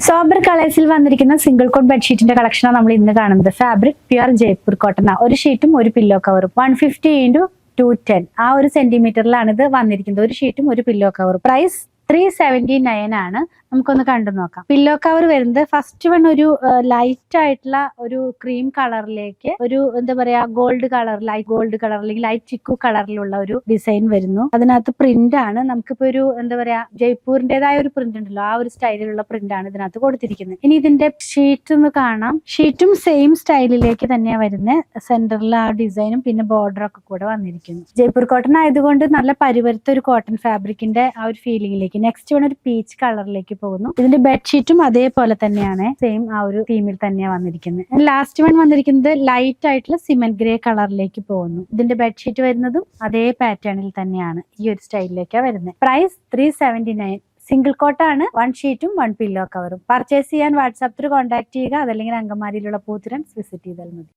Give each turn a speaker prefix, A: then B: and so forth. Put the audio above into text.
A: Sober കളേഴ്സിൽ വന്നിരിക്കുന്ന single coat ബെഡ്ഷീറ്റിന്റെ കളക്ഷനാണ് നമ്മൾ ഇന്ന് കാണുന്നത്. ഫാബ്രിക് പ്യുർ ജയ്പൂർ കോട്ടൺ, ഒരു ഷീറ്റും ഒരു പില്ലോ കവറും 150 × 210 ആ ഒരു സെന്റിമീറ്ററിലാണ് ഇത് വന്നിരിക്കുന്നത്. ഒരു ഷീറ്റും ഒരു പില്ലോ കവറും. പ്രൈസ് 379 ആണ്. നമുക്കൊന്ന് കണ്ടു നോക്കാം. പില്ലോ കവർ വരുന്നത് ഫസ്റ്റ് വൺ ഒരു ലൈറ്റ് ആയിട്ടുള്ള ഒരു ക്രീം കളറിലേക്ക് ഒരു എന്താ പറയാ gold colour, light gold colour അല്ലെങ്കിൽ ലൈറ്റ് ചിക്കു കളറിലുള്ള ഒരു ഡിസൈൻ വരുന്നു. അതിനകത്ത് പ്രിന്റ് ആണ്. നമുക്കിപ്പോ ഒരു എന്താ പറയാ ജയ്പൂരിന്റേതായ ഒരു പ്രിന്റ് ഉണ്ടല്ലോ, ആ ഒരു സ്റ്റൈലിലുള്ള പ്രിന്റ് ആണ് ഇതിനകത്ത് കൊടുത്തിരിക്കുന്നത്. ഇനി ഇതിന്റെ ഷീറ്റ് ഒന്ന് കാണാം. ഷീറ്റും സെയിം സ്റ്റൈലിലേക്ക് തന്നെയാണ് വരുന്നത്. സെന്ററിൽ ആ ഡിസൈനും പിന്നെ ബോർഡർ ഒക്കെ കൂടെ വന്നിരിക്കുന്നു. ജയ്പൂർ കോട്ടൺ ആയതുകൊണ്ട് നല്ല പരിവരുത്ത ഒരു കോട്ടൺ ഫാബ്രിക്കിന്റെ ആ ഒരു ഫീലിംഗിലേക്ക്. നെക്സ്റ്റ് വൺ ഒരു പീച്ച് കളറിലേക്ക് പോകുന്നു. ഇതിന്റെ ബെഡ്ഷീറ്റും അതേപോലെ തന്നെയാണ്, സെയിം ആ ഒരു തീമിൽ തന്നെയാണ് വന്നിരിക്കുന്നത്. ലാസ്റ്റ് വൺ വന്നിരിക്കുന്നത് ലൈറ്റ് ആയിട്ടുള്ള സിമെന്റ് ഗ്രേ കളറിലേക്ക് പോകുന്നു. ഇതിന്റെ ബെഡ്ഷീറ്റ് വരുന്നതും അതേ പാറ്റേണിൽ തന്നെയാണ്, ഈ ഒരു സ്റ്റൈലിലേക്കാണ് വരുന്നത്. പ്രൈസ് 379. സിംഗിൾ കോട്ടാണ്. 1 ഷീറ്റും 1 പില്ലോ കവറും. പർച്ചേസ് ചെയ്യാൻ വാട്സാപ്പ് ത്രൂ കോൺടാക്ട് ചെയ്യുക, അതല്ലെങ്കിൽ അങ്കമാലിയിലുള്ള പൂത്തുരൻസ് വിസിറ്റ് ചെയ്താൽ മതി.